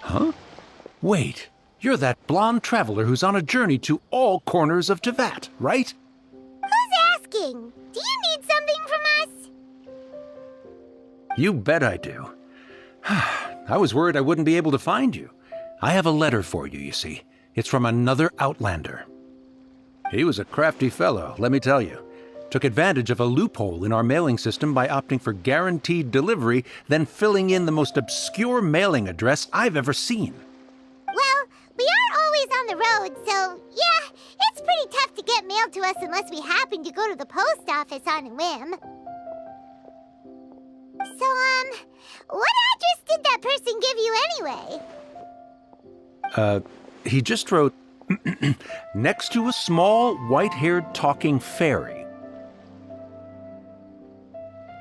Huh? Wait, you're that blonde traveler who's on a journey to all corners of Teyvat, right? Who's asking? Do you need something from us? You bet I do. I was worried I wouldn't be able to find you. I have a letter for you, you see. It's from another Outlander. He was a crafty fellow, let me tell you. Took advantage of a loophole in our mailing system by opting for guaranteed delivery, then filling in the most obscure mailing address I've ever seen. Well, we are always on the road, so yeah, it's pretty tough to get mail to us unless we happen to go to the post office on a whim. So, what address did that person give you anyway? He just wrote, next to a small, white-haired talking fairy.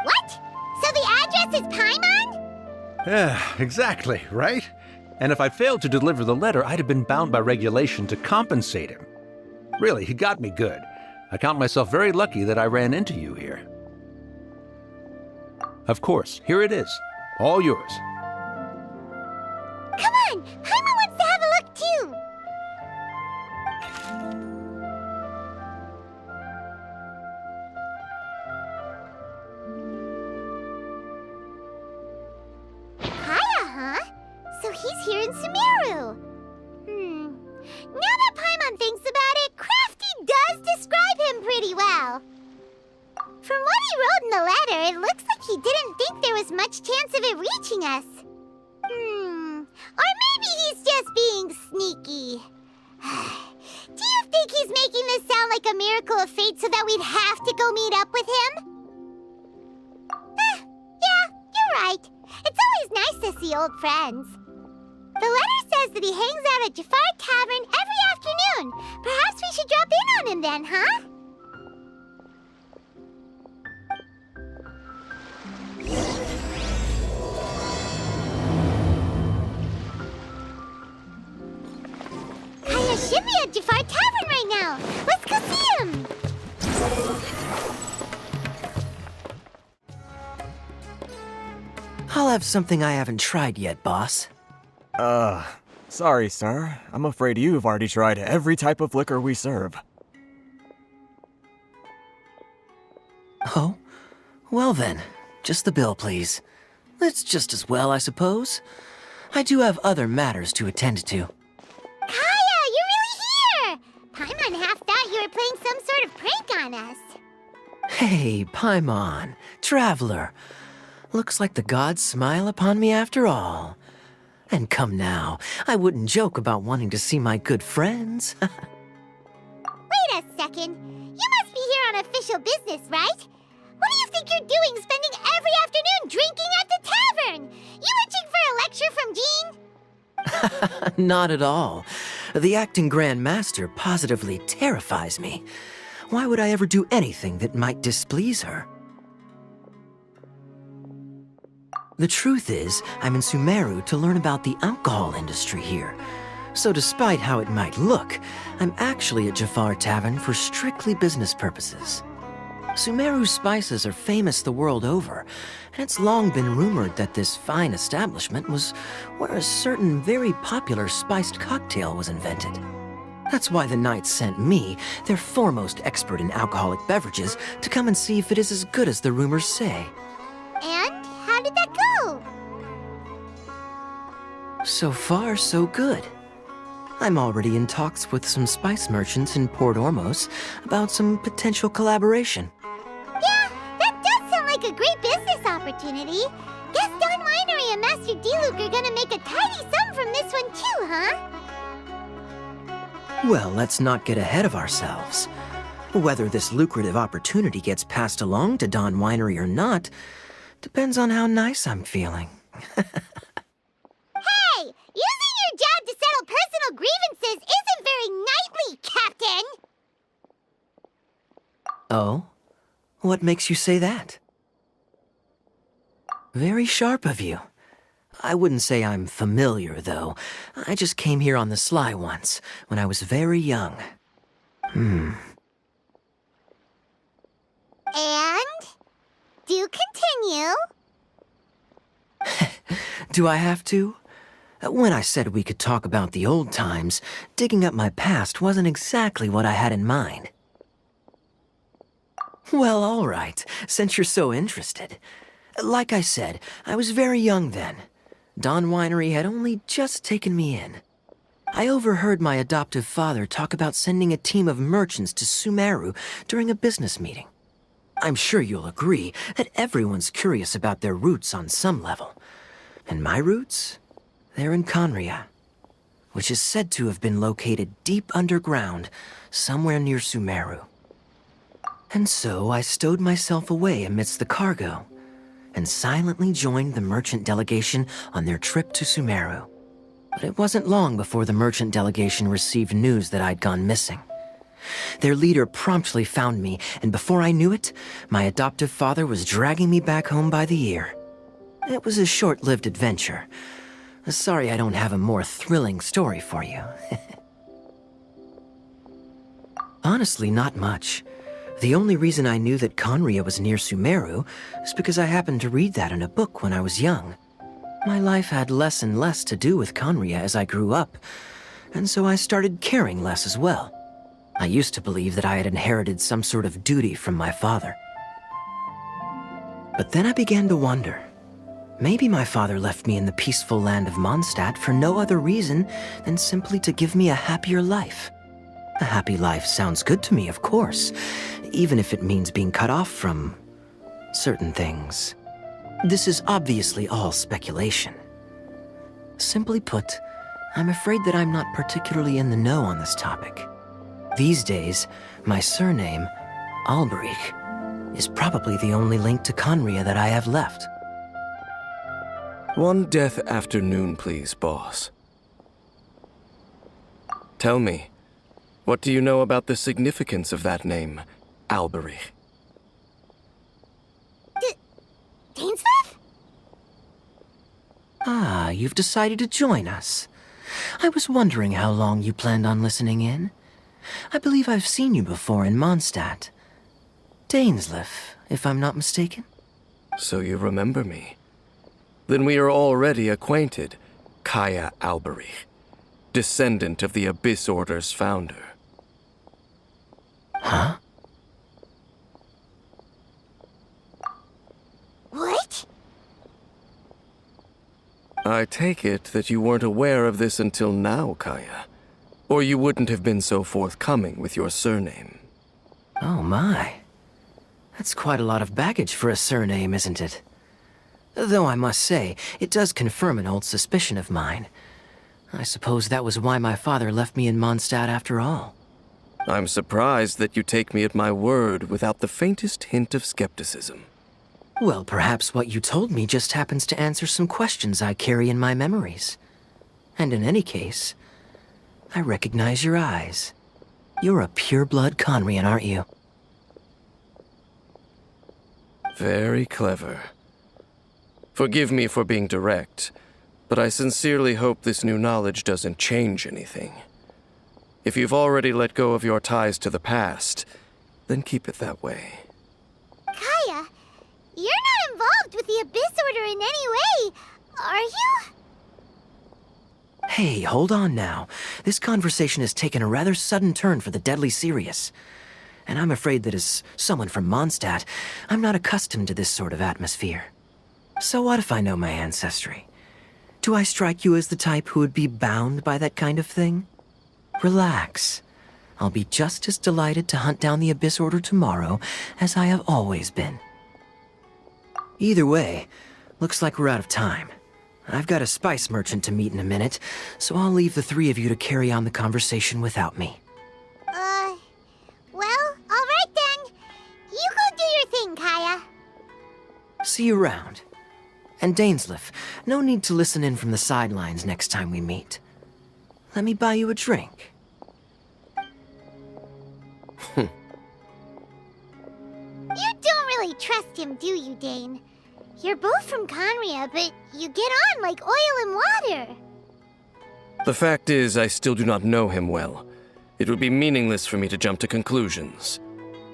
What? So the address is Paimon? Yeah, exactly, right? And if I failed to deliver the letter, I'd have been bound by regulation to compensate him. Really, he got me good. I count myself very lucky that I ran into you here. Of course, here it is. All yours. Come on! Paimon wants to have a look too! Kaya, huh? So he's here in Sumeru. Now that Paimon thinks about it, Crafty does describe him pretty well. From what he wrote in the letter, it looks like he didn't think there was much chance of it reaching us. Or maybe he's just being sneaky. Do you think he's making this sound like a miracle of fate so that we'd have to go meet up with him? Yeah, you're right. It's always nice to see old friends. The letter says that he hangs out at Jafar Tavern every afternoon. Perhaps we should drop in on him then, huh? Kaya should be at Jafar Tavern right now. Let's go see him. I'll have something I haven't tried yet, boss. Sorry, sir. I'm afraid you've already tried every type of liquor we serve. Oh? Well then, just the bill, please. It's just as well, I suppose. I do have other matters to attend to. Kaya, you're really here! Paimon half thought you were playing some sort of prank on us. Hey, Paimon, traveler. Looks like the gods smile upon me after all. And come now, I wouldn't joke about wanting to see my good friends. Wait a second. You must be here on official business, right? What do you think you're doing spending every afternoon drinking at the tavern? You itching for a lecture from Jean? Not at all. The acting Grand Master positively terrifies me. Why would I ever do anything that might displease her? The truth is, I'm in Sumeru to learn about the alcohol industry here. So despite how it might look, I'm actually at Jafar Tavern for strictly business purposes. Sumeru's spices are famous the world over, and it's long been rumored that this fine establishment was where a certain very popular spiced cocktail was invented. That's why the Knights sent me, their foremost expert in alcoholic beverages, to come and see if it is as good as the rumors say. And how did that go? So far, so good. I'm already in talks with some spice merchants in Port Ormos about some potential collaboration. Yeah, that does sound like a great business opportunity. Guess Don Winery and Master D-Luke are gonna make a tidy sum from this one too, huh? Well, let's not get ahead of ourselves. Whether this lucrative opportunity gets passed along to Don Winery or not depends on how nice I'm feeling. Hey, using your job to settle personal grievances isn't very knightly, Captain! Oh? What makes you say that? Very sharp of you. I wouldn't say I'm familiar, though. I just came here on the sly once, when I was very young. And? Do continue. Do I have to? When I said we could talk about the old times, digging up my past wasn't exactly what I had in mind. Well, all right, since you're so interested. Like I said, I was very young then. Dawn Winery had only just taken me in. I overheard my adoptive father talk about sending a team of merchants to Sumeru during a business meeting. I'm sure you'll agree that everyone's curious about their roots on some level. And my roots? They're in Conria, which is said to have been located deep underground, somewhere near Sumeru. And so I stowed myself away amidst the cargo, and silently joined the merchant delegation on their trip to Sumeru. But it wasn't long before the merchant delegation received news that I'd gone missing. Their leader promptly found me, and before I knew it, my adoptive father was dragging me back home by the ear. It was a short-lived adventure. Sorry I don't have a more thrilling story for you. Honestly, not much. The only reason I knew that Conria was near Sumeru is because I happened to read that in a book when I was young. My life had less and less to do with Conria as I grew up, and so I started caring less as well. I used to believe that I had inherited some sort of duty from my father. But then I began to wonder. Maybe my father left me in the peaceful land of Mondstadt for no other reason than simply to give me a happier life. A happy life sounds good to me, of course, even if it means being cut off from certain things. This is obviously all speculation. Simply put, I'm afraid that I'm not particularly in the know on this topic. These days, my surname, Alberich, is probably the only link to Conria that I have left. One death afternoon, please, boss. Tell me, what do you know about the significance of that name, Alberich? Dainsleif? Ah, you've decided to join us. I was wondering how long you planned on listening in. I believe I've seen you before in Mondstadt. Dainsleif, if I'm not mistaken. So you remember me. Then we are already acquainted, Kaya Alberich, descendant of the Abyss Order's founder. Huh? What? I take it that you weren't aware of this until now, Kaya. Or you wouldn't have been so forthcoming with your surname. Oh my. That's quite a lot of baggage for a surname, isn't it? Though I must say, it does confirm an old suspicion of mine. I suppose that was why my father left me in Mondstadt after all. I'm surprised that you take me at my word without the faintest hint of skepticism. Well, perhaps what you told me just happens to answer some questions I carry in my memories. And in any case, I recognize your eyes. You're a pure-blood Conrian, aren't you? Very clever. Forgive me for being direct, but I sincerely hope this new knowledge doesn't change anything. If you've already let go of your ties to the past, then keep it that way. Kaya, you're not involved with the Abyss Order in any way, are you? Hey, hold on now. This conversation has taken a rather sudden turn for the deadly serious. And I'm afraid that as someone from Mondstadt, I'm not accustomed to this sort of atmosphere. So what if I know my ancestry? Do I strike you as the type who would be bound by that kind of thing? Relax. I'll be just as delighted to hunt down the Abyss Order tomorrow as I have always been. Either way, looks like we're out of time. I've got a spice merchant to meet in a minute, so I'll leave the three of you to carry on the conversation without me. Well, alright then. You go do your thing, Kaya. See you around. And Dainsleif, no need to listen in from the sidelines next time we meet. Let me buy you a drink. You don't really trust him, do you, Dane? You're both from Conria, but you get on like oil and water. The fact is, I still do not know him well. It would be meaningless for me to jump to conclusions.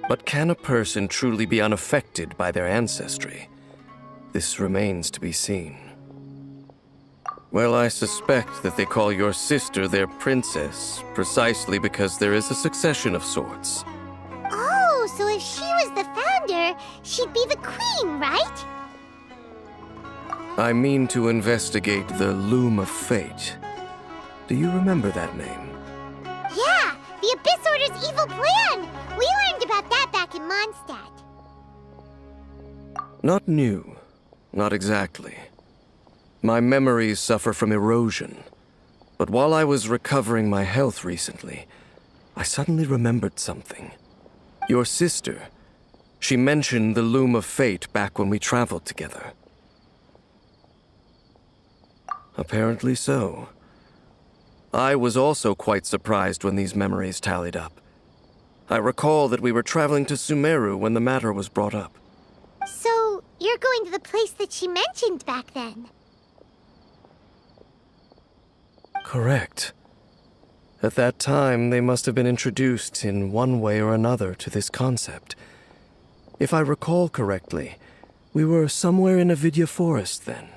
But can a person truly be unaffected by their ancestry? This remains to be seen. Well, I suspect that they call your sister their princess, precisely because there is a succession of sorts. Oh, so if she was the founder, she'd be the queen, right? I mean to investigate the Loom of Fate. Do you remember that name? Yeah, the Abyss Order's evil plan! We learned about that back in Mondstadt. Not new. Not exactly. My memories suffer from erosion. But while I was recovering my health recently, I suddenly remembered something. Your sister. She mentioned the Loom of Fate back when we traveled together. Apparently so. I was also quite surprised when these memories tallied up. I recall that we were traveling to Sumeru when the matter was brought up. So, you're going to the place that she mentioned back then? Correct. At that time, they must have been introduced in one way or another to this concept. If I recall correctly, we were somewhere in Avidya Forest then.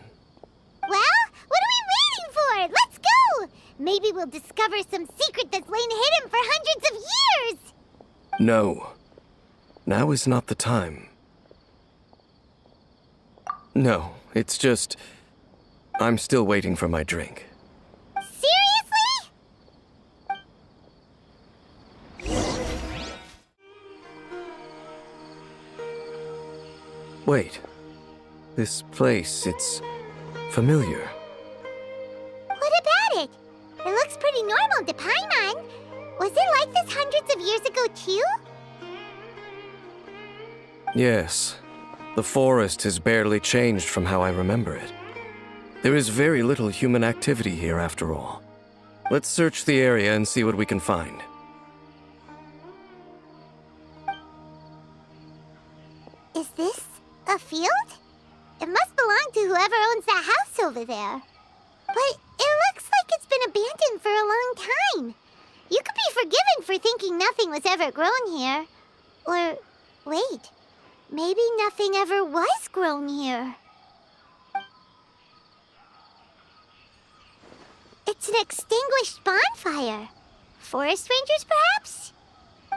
Well, what are we waiting for? Let's go! Maybe we'll discover some secret that's lain hidden for hundreds of years! No. Now is not the time. No, it's just... I'm still waiting for my drink. Seriously? Wait. This place, it's familiar. What about it? It looks pretty normal to Paimon. Was it like this hundreds of years ago, too? Yes. The forest has barely changed from how I remember it. There is very little human activity here, after all. Let's search the area and see what we can find. Is this a field? It must belong to whoever owns that house over there. But it looks like it's been abandoned for a long time. You could be forgiven for thinking nothing was ever grown here. Or, wait, maybe nothing ever was grown here. It's an extinguished bonfire. Forest rangers, perhaps?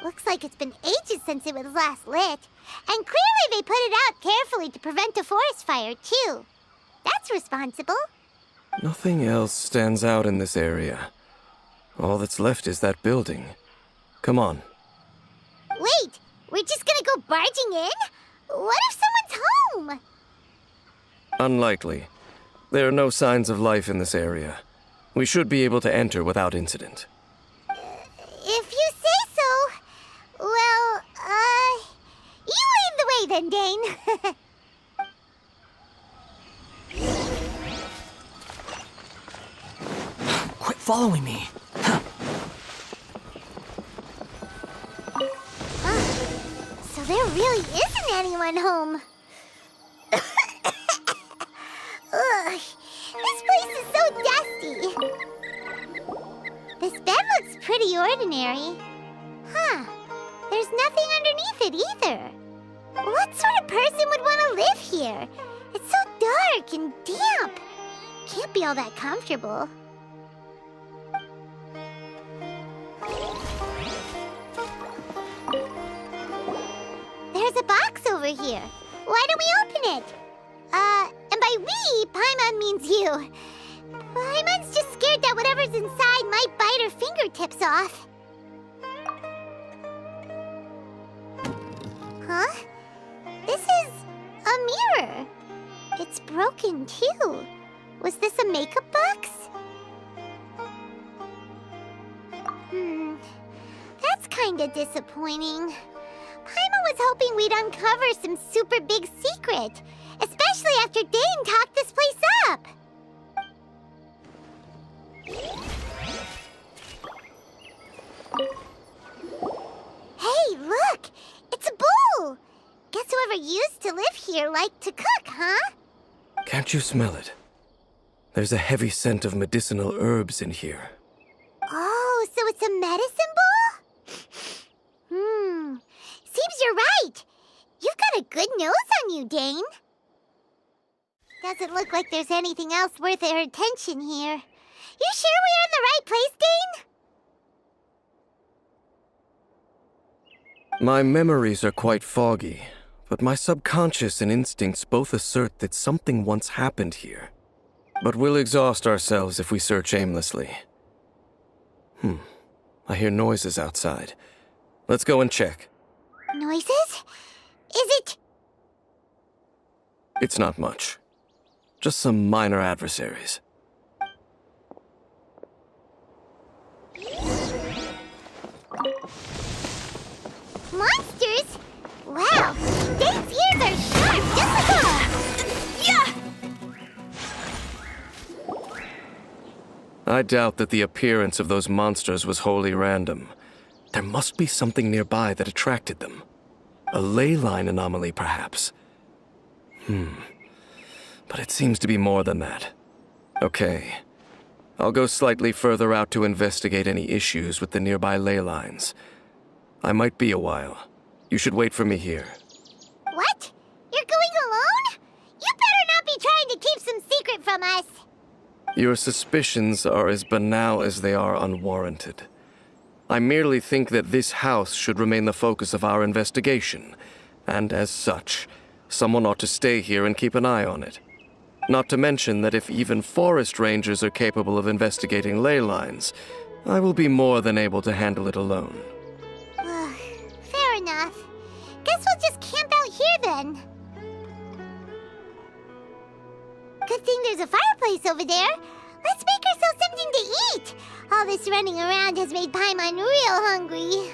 Looks like it's been ages since it was last lit. And clearly they put it out carefully to prevent a forest fire, too. That's responsible. Nothing else stands out in this area. All that's left is that building. Come on. Wait, we're just gonna go barging in? What if someone's home? Unlikely. There are no signs of life in this area. We should be able to enter without incident. If you say so. Well, you lead the way then, Dane. Quit following me. So there really isn't anyone home. Ugh, this place is so dusty. This bed looks pretty ordinary. Huh, there's nothing underneath it either. What sort of person would want to live here? It's so dark and damp. Can't be all that comfortable. There's a box over here. Why don't we open it? And by we, Paimon means you. Paimon's just scared that whatever's inside might bite her fingertips off. Huh? This is a mirror. It's broken, too. Was this a makeup box? That's kinda disappointing. Paimon was hoping we'd uncover some super big secret, especially after Dane talked this place up. Hey, look! It's a bowl! Guess whoever used to live here liked to cook, huh? Can't you smell it? There's a heavy scent of medicinal herbs in here. Oh, so it's a medicine bowl? Seems you're right. You've got a good nose on you, Dane. Doesn't look like there's anything else worth our attention here. You sure we're in the right place, Dane? My memories are quite foggy, but my subconscious and instincts both assert that something once happened here. But we'll exhaust ourselves if we search aimlessly. I hear noises outside. Let's go and check. Noises? Is it... It's not much. Just some minor adversaries. monsters? Wow, Dane's ears are sharp, just like yeah! I doubt that the appearance of those monsters was wholly random. There must be something nearby that attracted them. A ley line anomaly, perhaps. But it seems to be more than that. Okay. I'll go slightly further out to investigate any issues with the nearby ley lines. I might be a while. You should wait for me here. What? You're going alone? You better not be trying to keep some secret from us. Your suspicions are as banal as they are unwarranted. I merely think that this house should remain the focus of our investigation, and as such, someone ought to stay here and keep an eye on it. Not to mention that if even forest rangers are capable of investigating ley lines, I will be more than able to handle it alone. Fair enough. Guess we'll just camp out here then. Good thing there's a fireplace over there. Let's make ourselves something to eat. All this running around has made Paimon real hungry.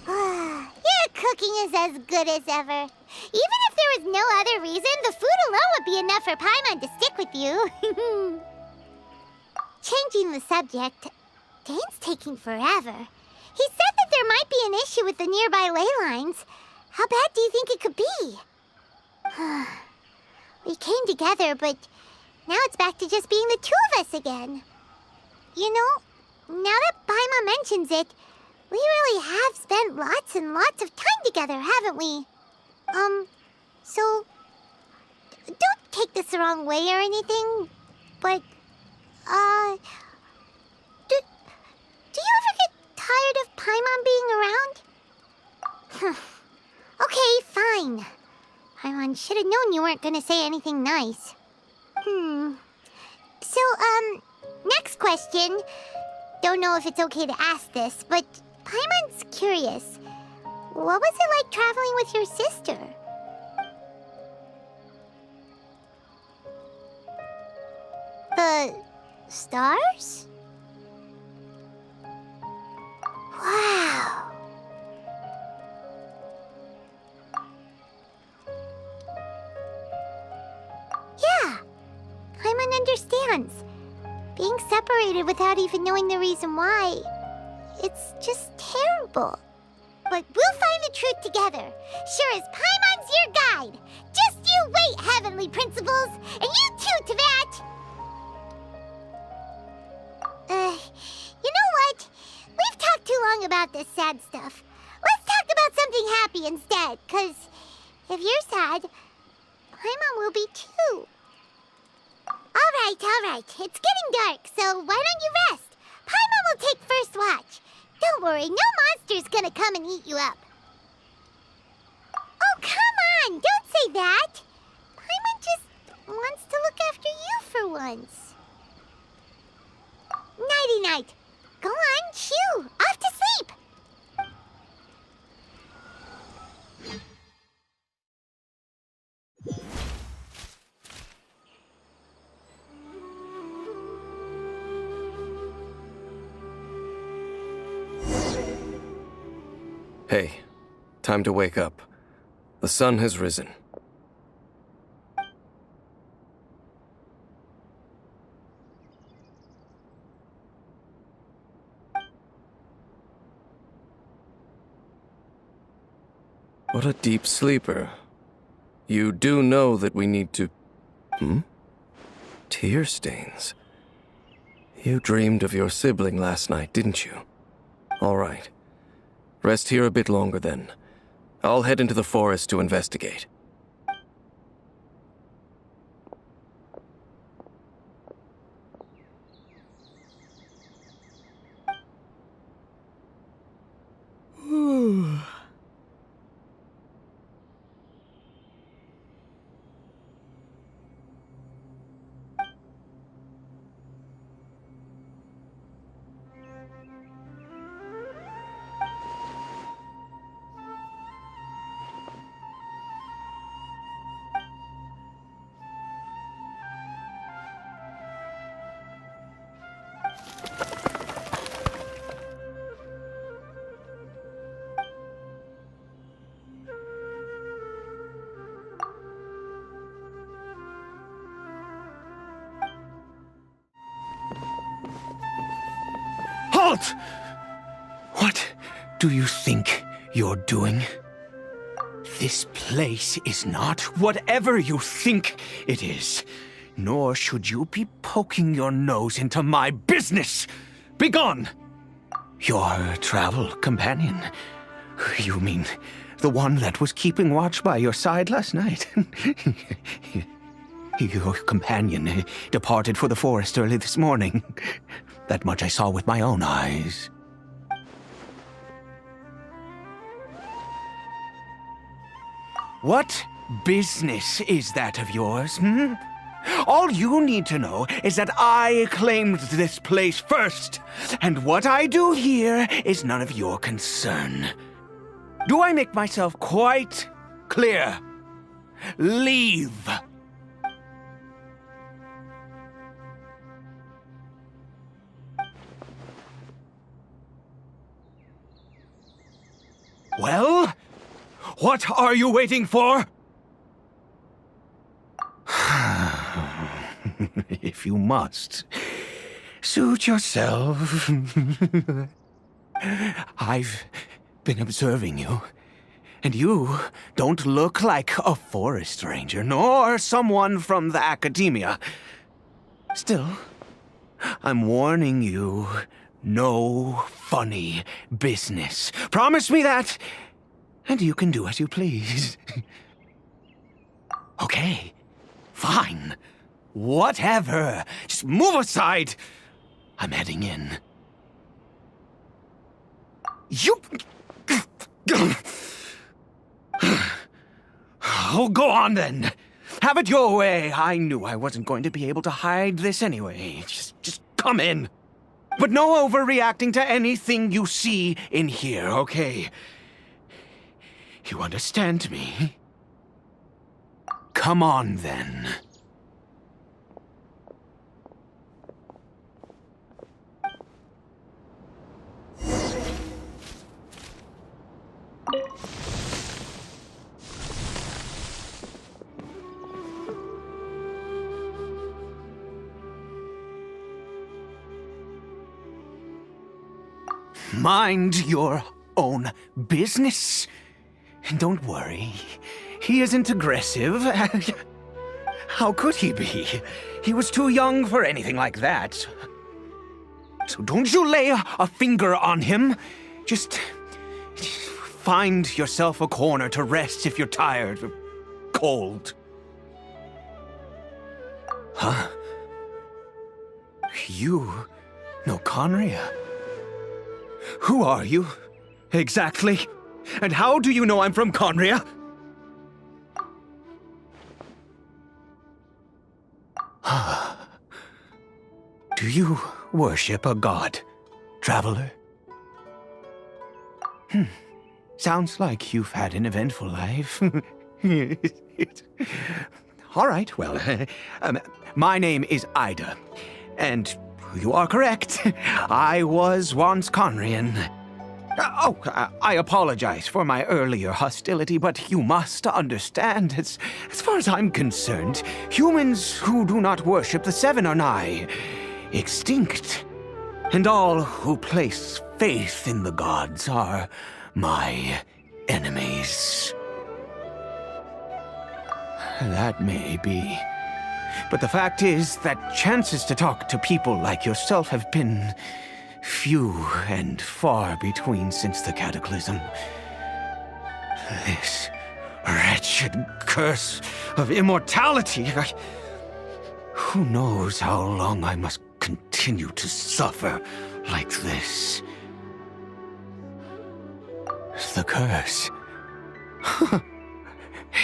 Your cooking is as good as ever. Even if there was no other reason, the food alone would be enough for Paimon to stick with you. Changing the subject, Dane's taking forever. He said that there might be an issue with the nearby ley lines. How bad do you think it could be? We came together, but now it's back to just being the two of us again. You know, now that Paimon mentions it, we really have spent lots and lots of time together, haven't we? So, don't take this the wrong way or anything, but, do you ever get tired of Paimon being around? Okay, fine. Paimon should have known you weren't gonna say anything nice. So, next question. Don't know if it's okay to ask this, but Paimon's curious. What was it like traveling with your sister? The stars? Wow. Yeah, Paimon understands. Being separated without even knowing the reason why, it's just terrible. But we'll find the truth together. Sure as Paimon's your guide. Just you wait, Heavenly Principles, and you too, Teyvat. You know what? We've talked too long about this sad stuff. Let's talk about something happy instead, 'cause if you're sad, Paimon will be too. All right. It's getting dark, so why don't you rest? Paimon will take first watch. Don't worry, no monster's gonna come and eat you up. Oh, come on! Don't say that! Paimon just wants to look after you for once. Nighty-night. Go on, shoo! Off to sleep! Hey, time to wake up. The sun has risen. What a deep sleeper. You do know that we need to... Tear stains. You dreamed of your sibling last night, didn't you? All right. Rest here a bit longer then. I'll head into the forest to investigate. Halt! What do you think you're doing? This place is not whatever you think it is. Nor should you be poking your nose into my business. Begone! Your travel companion. You mean the one that was keeping watch by your side last night? Your companion departed for the forest early this morning. That much I saw with my own eyes. What business is that of yours, All you need to know is that I claimed this place first, and what I do here is none of your concern. Do I make myself quite clear? Leave! Well, what are you waiting for? If you must, suit yourself. I've been observing you, and you don't look like a forest ranger, nor someone from the academia. Still, I'm warning you, no funny business. Promise me that, and you can do as you please. Okay, fine. Whatever. Just move aside. I'm heading in. You... Oh, go on then. Have it your way. I knew I wasn't going to be able to hide this anyway. Just come in. But no overreacting to anything you see in here, okay? You understand me? Come on then. Mind your own business. And don't worry, he isn't aggressive. How could he be? He was too young for anything like that. So don't you lay a finger on him. Just find yourself a corner to rest if you're tired or cold. Huh? You know Conria? Who are you, exactly? And how do you know I'm from Conria? Do you worship a god, traveler? Sounds like you've had an eventful life. All right, well, my name is Ida, and you are correct. I was once Conrian. I apologize for my earlier hostility, but you must understand, as far as I'm concerned, humans who do not worship the Seven are nigh extinct. And all who place faith in the gods are my enemies. That may be. But the fact is that chances to talk to people like yourself have been few and far between since the cataclysm. This wretched curse of immortality. Who knows how long I must continue to suffer like this? The curse.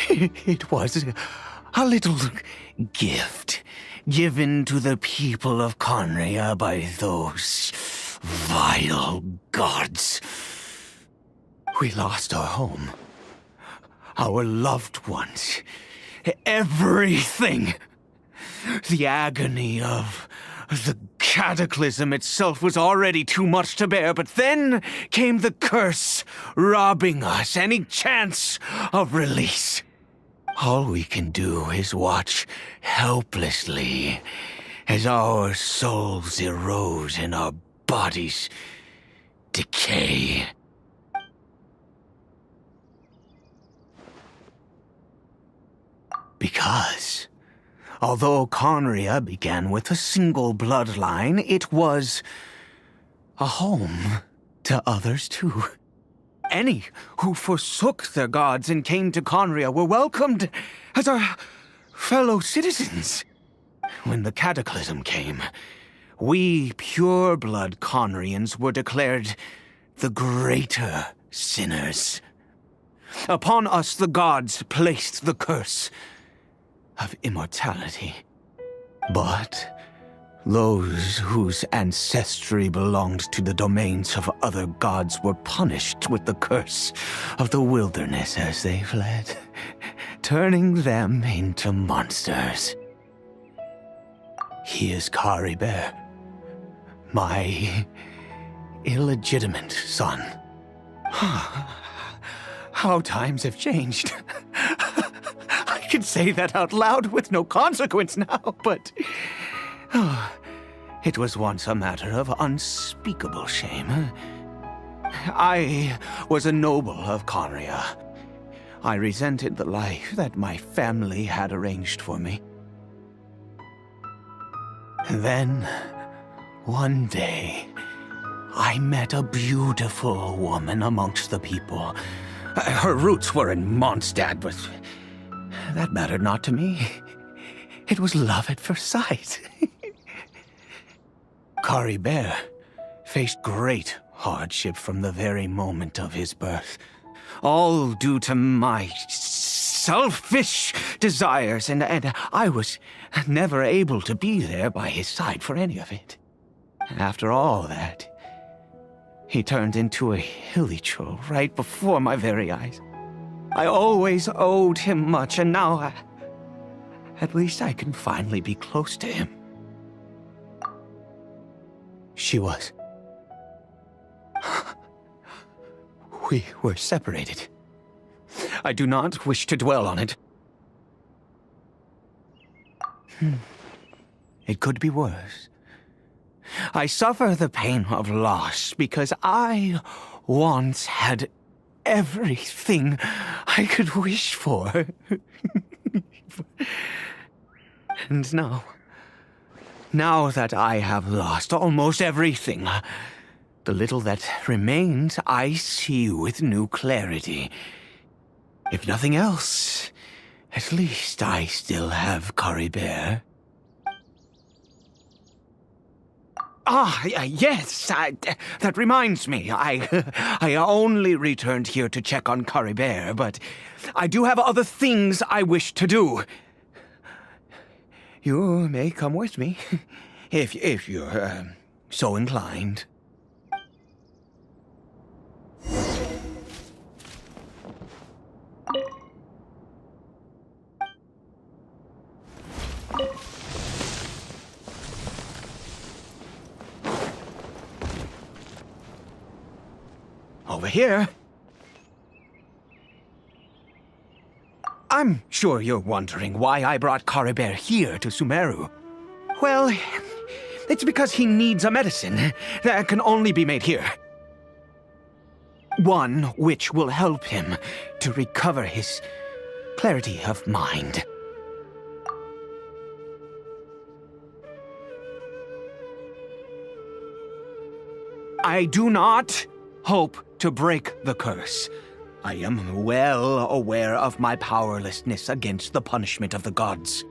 It was a little gift given to the people of Conria by those vile gods. We lost our home, our loved ones, everything. The agony of the cataclysm itself was already too much to bear, but then came the curse, robbing us any chance of release. All we can do is watch helplessly as our souls erode and our bodies decay. Because, although Conria began with a single bloodline, it was a home to others too. Any who forsook their gods and came to Conria were welcomed as our fellow citizens. When the cataclysm came, we pure-blood Conrians were declared the greater sinners. Upon us the gods placed the curse of immortality. But those whose ancestry belonged to the domains of other gods were punished with the curse of the wilderness as they fled, turning them into monsters. He is Caribert, my illegitimate son. How times have changed. I can say that out loud with no consequence now, but it was once a matter of unspeakable shame. I was a noble of Conria. I resented the life that my family had arranged for me. Then, one day, I met a beautiful woman amongst the people. Her roots were in Mondstadt, but that mattered not to me. It was love at first sight. Caribert faced great hardship from the very moment of his birth, all due to my selfish desires, and I was never able to be there by his side for any of it. After all that, he turned into a hilichurl right before my very eyes. I always owed him much, and now at least I can finally be close to him. She was. We were separated. I do not wish to dwell on it. It could be worse. I suffer the pain of loss because I once had everything I could wish for. And now that I have lost almost everything, the little that remains I see with new clarity. If nothing else, at least I still have Caribert. Yes, that reminds me. I only returned here to check on Caribert, but I do have other things I wish to do. You may come with me, if you're so inclined. Over here. I'm sure you're wondering why I brought Caribert here to Sumeru. Well, it's because he needs a medicine that can only be made here. One which will help him to recover his clarity of mind. I do not hope to break the curse. I am well aware of my powerlessness against the punishment of the gods.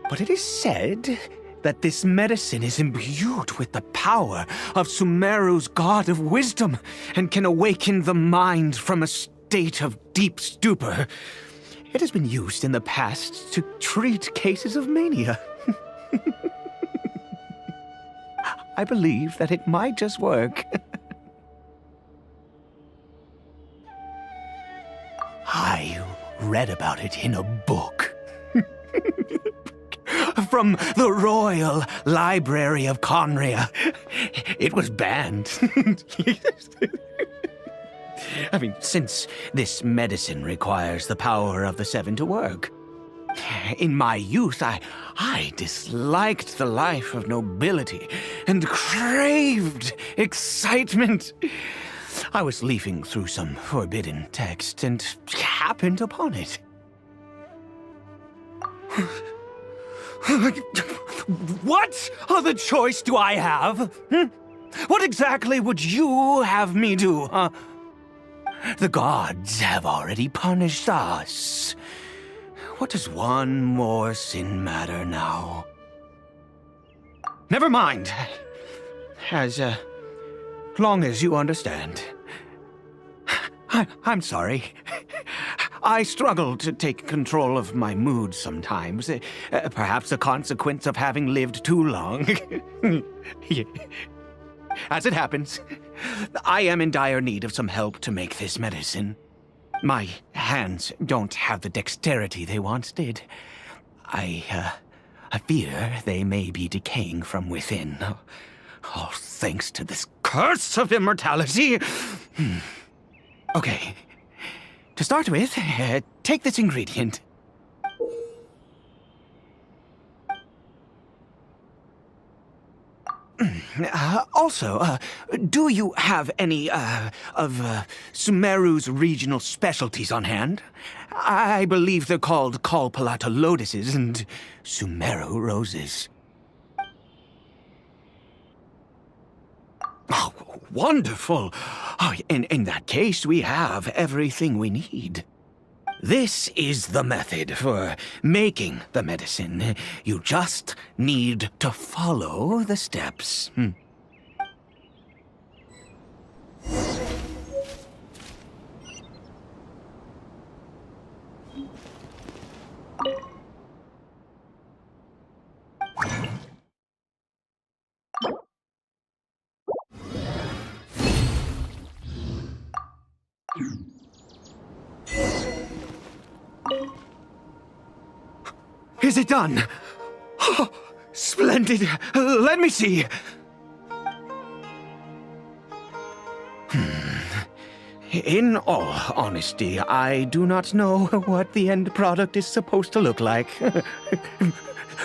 But it is said that this medicine is imbued with the power of Sumeru's god of wisdom and can awaken the mind from a state of deep stupor. It has been used in the past to treat cases of mania. I believe that it might just work. I read about it in a book. From the Royal Library of Conria. It was banned. I mean, since this medicine requires the power of the Seven to work. In my youth, I disliked the life of nobility and craved excitement. I was leafing through some forbidden text and happened upon it. What other choice do I have? What exactly would you have me do, huh? The gods have already punished us. What does one more sin matter now? Never mind. As long as you understand. I'm sorry. I struggle to take control of my mood sometimes. Perhaps a consequence of having lived too long. As it happens, I am in dire need of some help to make this medicine. My hands don't have the dexterity they once did. I fear they may be decaying from within. All thanks to this curse of immortality. Okay. To start with, take this ingredient. Also, do you have any, of Sumeru's regional specialties on hand? I believe they're called Kalpalata lotuses and Sumeru roses. Oh, wonderful! Oh, in that case, we have everything we need. This is the method for making the medicine. You just need to follow the steps. Is it done? Oh, splendid. Let me see. In all honesty, I do not know what the end product is supposed to look like.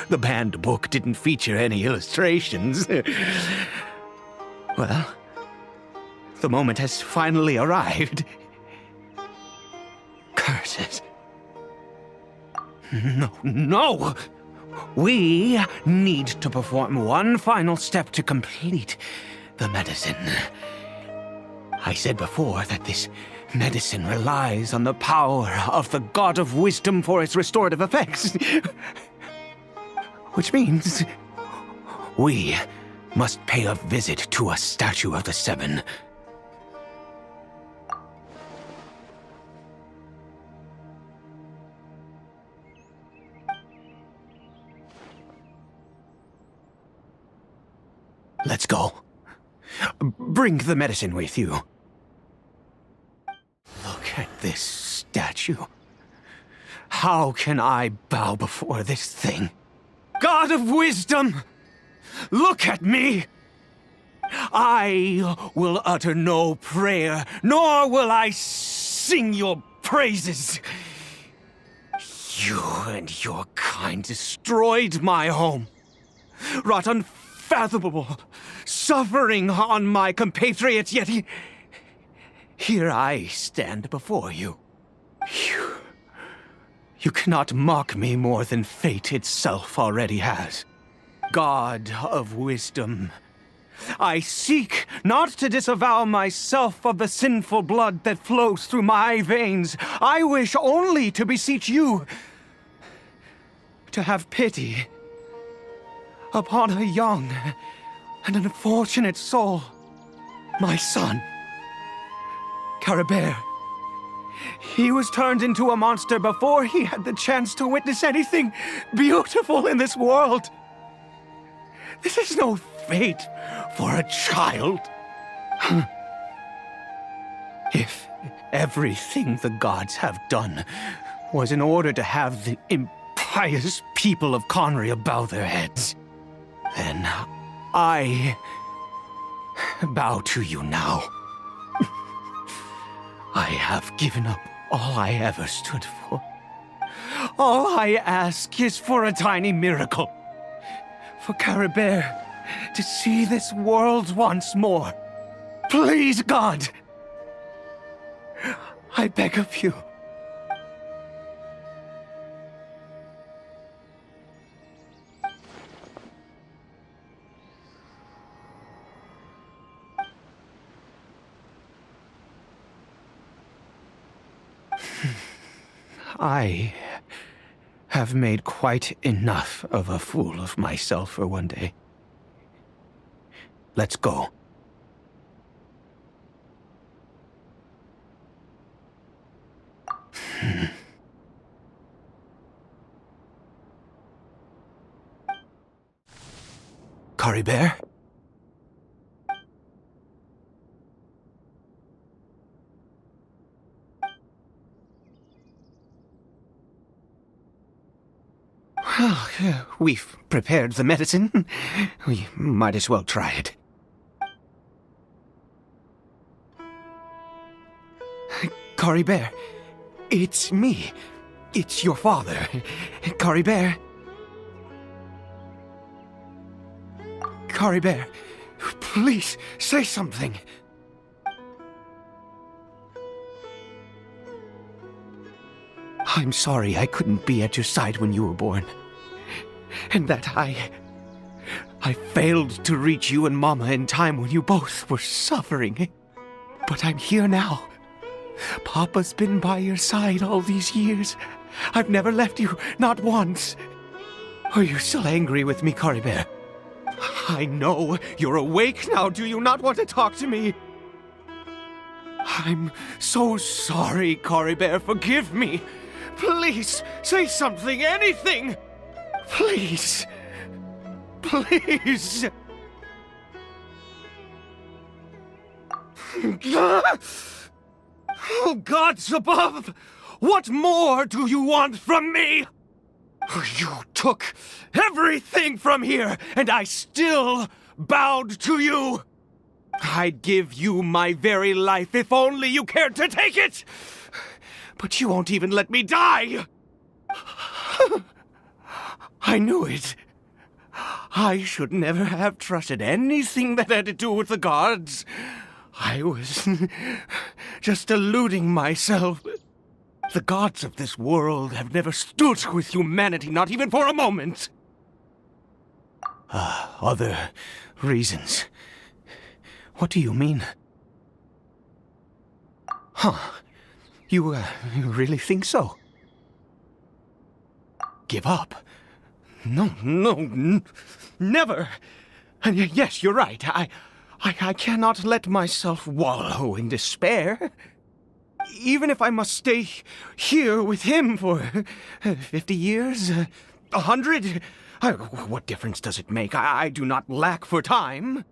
The banned book didn't feature any illustrations. Well, the moment has finally arrived. Curses. No! We need to perform one final step to complete the medicine. I said before that this medicine relies on the power of the God of Wisdom for its restorative effects. Which means we must pay a visit to a statue of the Seven. Let's go. Bring the medicine with you. Look at this statue. How can I bow before this thing? God of wisdom! Look at me! I will utter no prayer, nor will I sing your praises. You and your kind destroyed my home, wrought unfathomable suffering on my compatriots, yet here I stand before you. You cannot mock me more than fate itself already has. God of wisdom, I seek not to disavow myself of the sinful blood that flows through my veins. I wish only to beseech you to have pity upon a young and unfortunate soul, my son, Caribert. He was turned into a monster before he had the chance to witness anything beautiful in this world. This is no fate for a child. If everything the gods have done was in order to have the impious people of Conria bow their heads, then I bow to you now. I have given up all I ever stood for. All I ask is for a tiny miracle. For Caribert to see this world once more. Please, God! I beg of you. I have made quite enough of a fool of myself for one day. Let's go. Caribert? Well, we've prepared the medicine. We might as well try it. Caribert, it's me. It's your father. Caribert. Caribert, please say something. I'm sorry I couldn't be at your side when you were born. And that I failed to reach you and Mama in time when you both were suffering. But I'm here now. Papa's been by your side all these years. I've never left you, not once. Are you still angry with me, Caribert? I know you're awake now. Do you not want to talk to me? I'm so sorry, Caribert. Forgive me. Please, say something, anything! Please. Please. Oh, gods above! What more do you want from me? You took everything from here, and I still bowed to you. I'd give you my very life if only you cared to take it. But you won't even let me die. I knew it. I should never have trusted anything that had to do with the gods. I was just deluding myself. The gods of this world have never stood with humanity, not even for a moment. Other reasons. What do you mean? Huh. You really think so? Give up? No, never. And yes, you're right. I cannot let myself wallow in despair. Even if I must stay here with him for 50 years, 100, what difference does it make? I do not lack for time.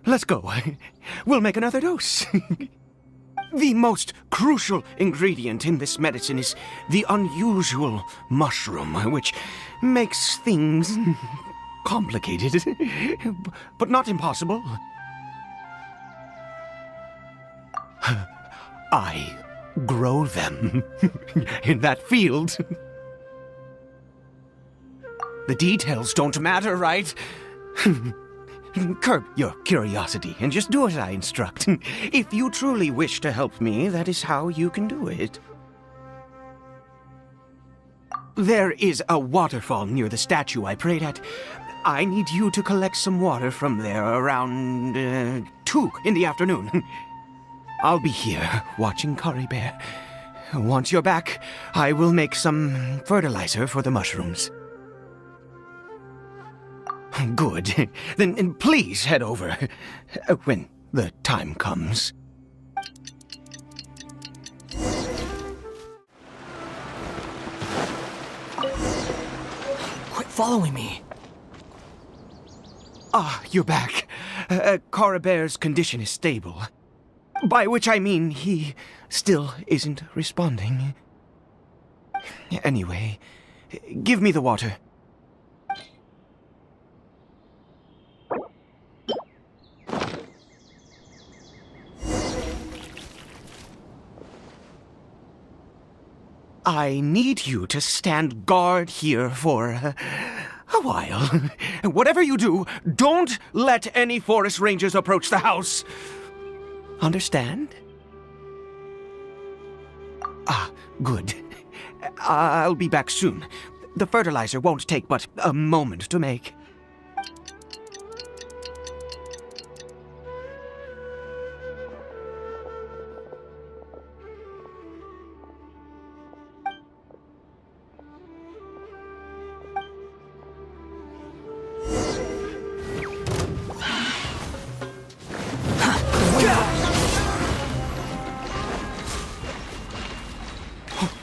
Let's go. We'll make another dose. The most crucial ingredient in this medicine is the unusual mushroom, which makes things complicated, but not impossible. I grow them in that field. The details don't matter, right? Curb your curiosity and just do as I instruct. If you truly wish to help me, that is how you can do it. There is a waterfall near the statue I prayed at. I need you to collect some water from there around 2 in the afternoon. I'll be here watching Caribert. Once you're back, I will make some fertilizer for the mushrooms. Good. Then please head over when the time comes. Quit following me. Ah, you're back. Caribert's condition is stable. By which I mean he still isn't responding. Anyway, give me the water. I need you to stand guard here for a while. Whatever you do, don't let any forest rangers approach the house. Understand? Ah, good. I'll be back soon. The fertilizer won't take but a moment to make.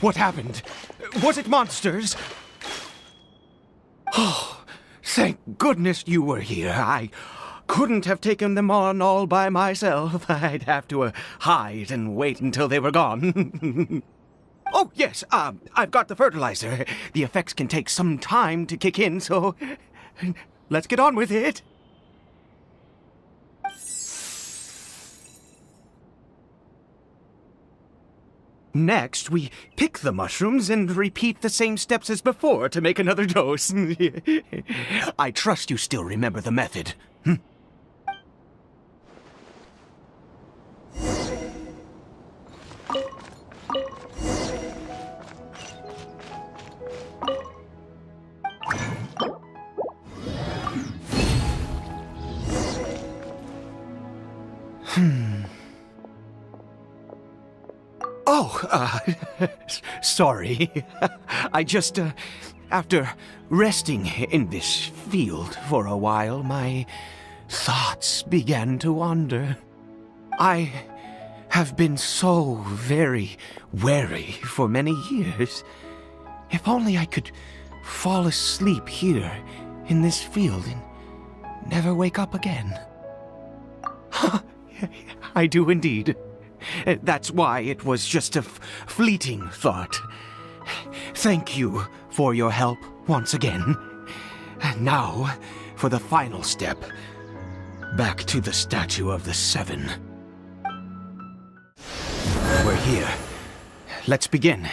What happened? Was it monsters? Oh, thank goodness you were here. I couldn't have taken them on all by myself. I'd have to hide and wait until they were gone. Oh, yes, I've got the fertilizer. The effects can take some time to kick in, so let's get on with it. Next, we pick the mushrooms and repeat the same steps as before to make another dose. I trust you still remember the method. Oh, sorry. I just, after resting in this field for a while, my thoughts began to wander. I have been so very wary for many years. If only I could fall asleep here in this field and never wake up again. I do indeed. That's why it was just a fleeting thought. Thank you for your help once again. And now, for the final step. Back to the Statue of the Seven. We're here. Let's begin.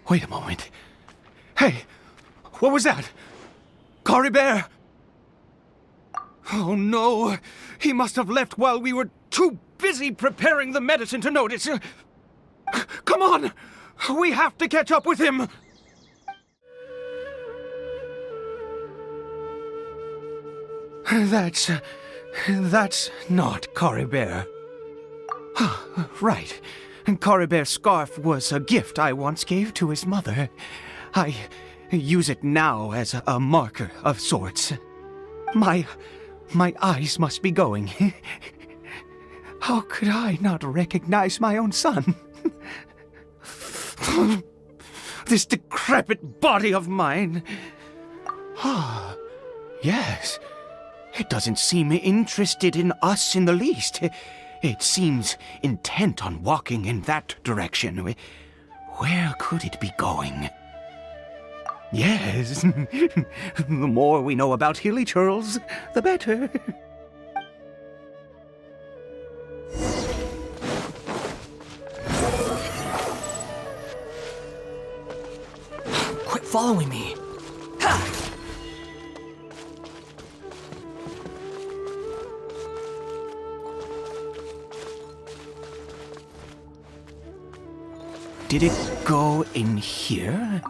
Wait a moment. Hey, what was that? Caribert! Oh no, he must have left while we were too busy preparing the medicine to notice. Come on, we have to catch up with him. That's not Caribert. Right. Caribert's scarf was a gift I once gave to his mother. I use it now as a marker of sorts. My eyes must be going. How could I not recognize my own son? This decrepit body of mine. Ah, yes. It doesn't seem interested in us in the least. It seems intent on walking in that direction. Where could it be going? Yes. The more we know about Hilly Churls, the better. Quit following me. Ha! did it go in here?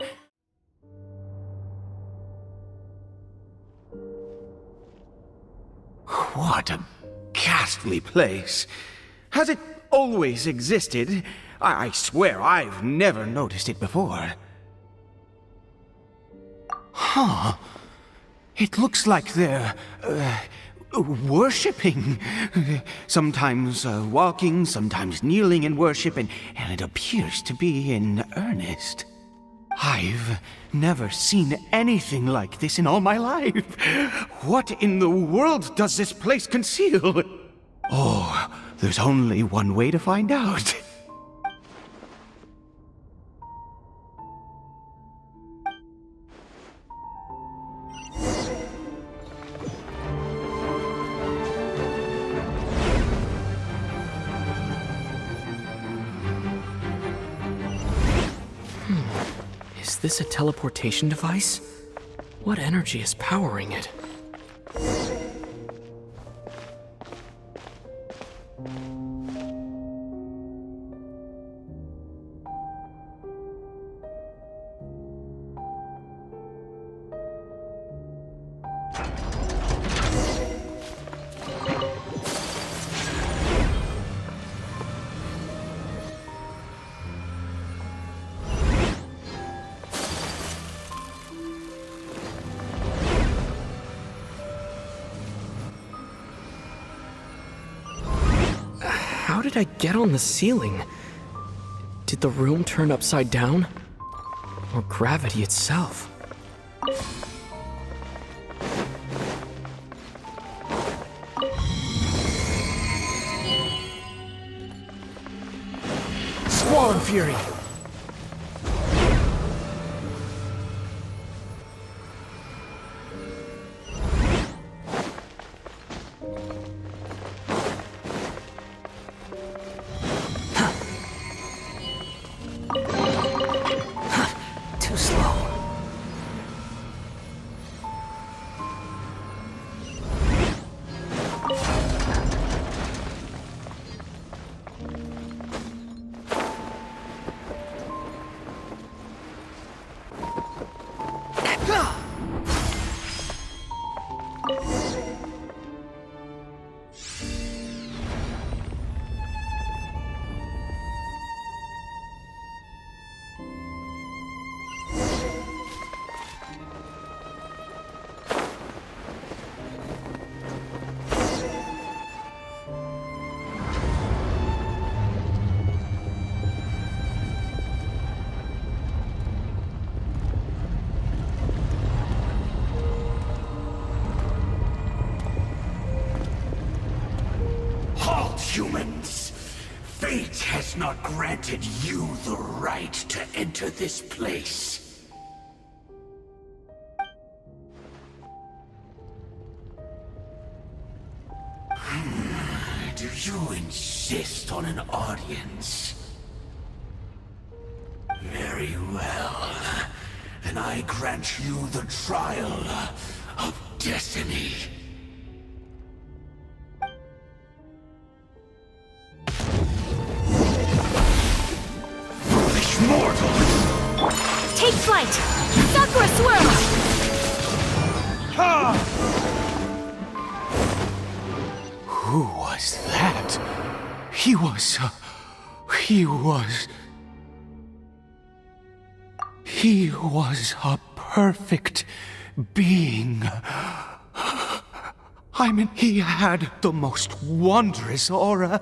What a ghastly place. Has it always existed? I swear I've never noticed it before. Huh. It looks like they're, worshipping. Sometimes walking, sometimes kneeling in worship, and it appears to be in earnest. I've never seen anything like this in all my life. What in the world does this place conceal? Oh, there's only one way to find out. Is this a teleportation device? What energy is powering it? How did I get on the ceiling? Did the room turn upside down? Or gravity itself? Squall and Fury! Too slow. Humans, fate has not granted you the right to enter this place. Do you insist on an audience? Very well. Then I grant you the trial of destiny. Take flight! Sakura swirl! Who was that? He was a perfect being. I mean, he had the most wondrous aura,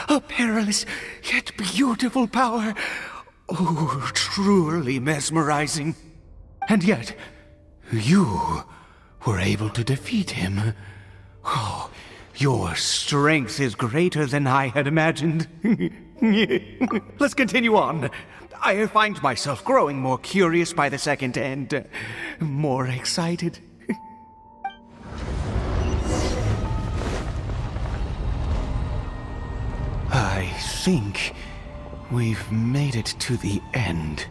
a perilous yet beautiful power. Oh, truly mesmerizing. And yet, you were able to defeat him. Oh, your strength is greater than I had imagined. Let's continue on. I find myself growing more curious by the second and more excited. I think we've made it to the end.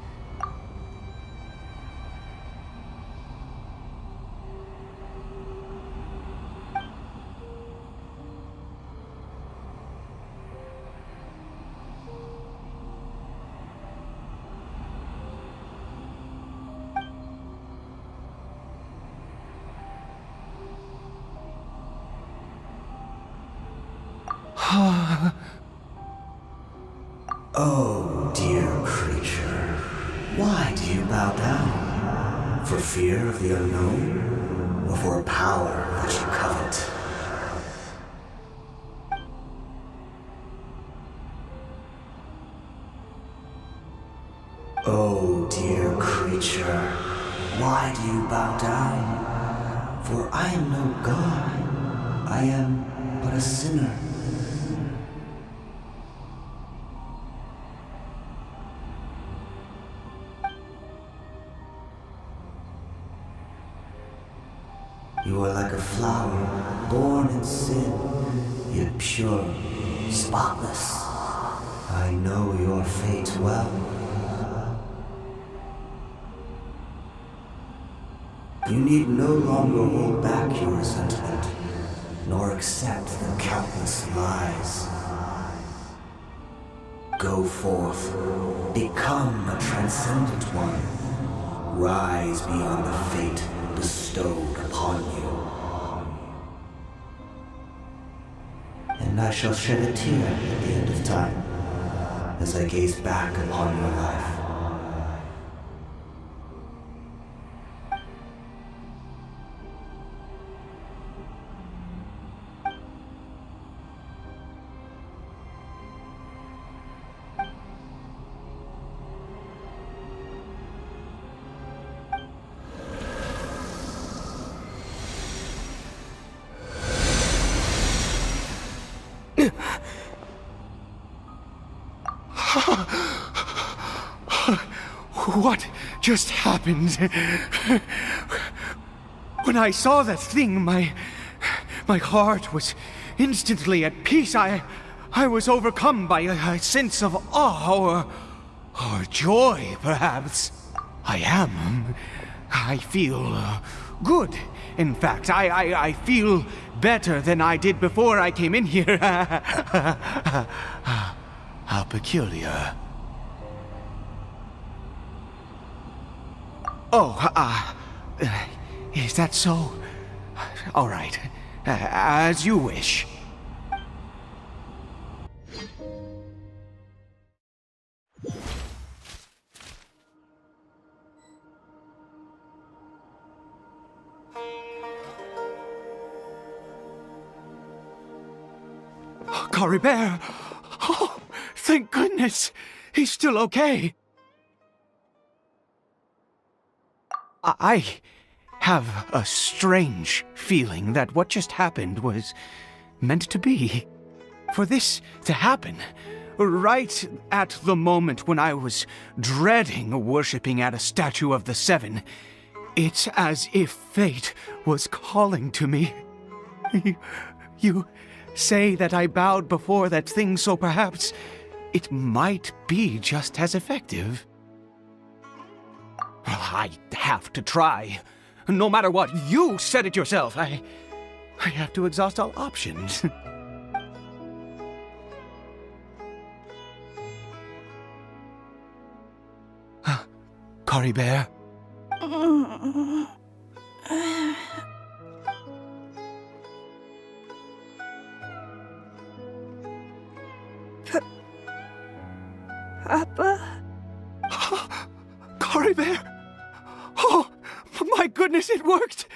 Oh, dear creature, why do you bow down? For fear of the unknown? Or for a power that you covet? Oh, dear creature, why do you bow down? For I am no god. I am but a sinner. You are like a flower, born in sin, yet pure, spotless. I know your fate well. You need no longer hold back your resentment, nor accept the countless lies. Go forth, become a transcendent one. Rise beyond the fate bestowed upon you. And I shall shed a tear at the end of time, as I gaze back upon your life. What just happened? When I saw that thing, my heart was instantly at peace. I was overcome by a sense of awe or joy, perhaps. I feel good. In fact, I feel better than I did before I came in here. How peculiar. Oh, is that so? All right, as you wish. Caribert! Oh, thank goodness! He's still okay. I have a strange feeling that what just happened was meant to be. For this to happen, right at the moment when I was dreading worshipping at a statue of the Seven, it's as if fate was calling to me. You say that I bowed before that thing, so perhaps it might be just as effective. I have to try. No matter what, you said it yourself. I have to exhaust all options. Caribert? Papa? Caribert! Oh, my goodness, it worked!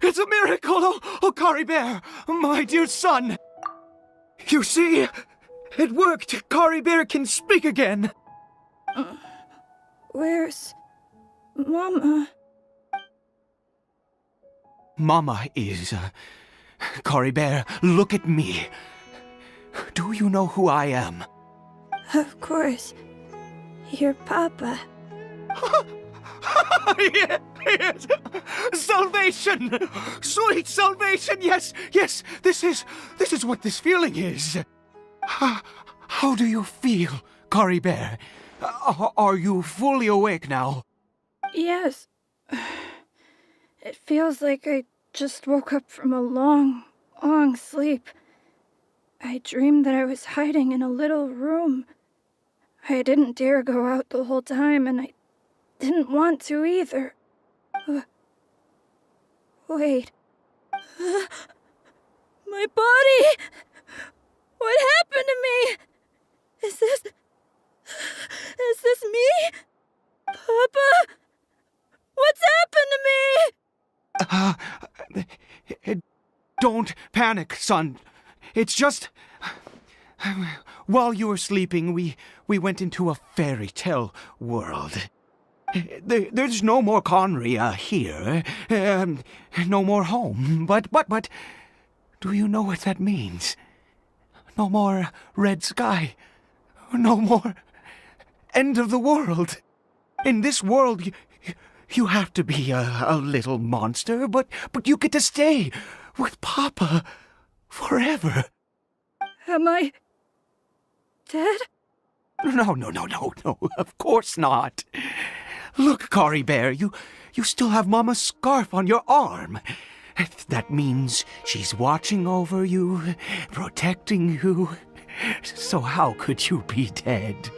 It's a miracle! Oh, Caribert, my dear son! You see, it worked! Caribert can speak again! Where's Mama? Mama is... Caribert, look at me. Do you know who I am? Of course. Your Papa. Yes! Salvation! Sweet salvation! Yes! This is what this feeling is. How do you feel, Caribert? Are you fully awake now? Yes. It feels like I just woke up from a long, long sleep. I dreamed that I was hiding in a little room. I didn't dare go out the whole time, and I didn't want to either. Wait. My body! What happened to me? Is this me? Papa? What's happened to me? Don't panic, son. It's just... While you were sleeping, we went into a fairy tale world. There's no more Conria here. No more home. But... Do you know what that means? No more red sky. No more end of the world. In this world, you have to be a little monster, but you get to stay with Papa forever. Am I dead? No, of course not. Look, Caribert, you still have Mama's scarf on your arm. That means she's watching over you, protecting you. So how could you be dead?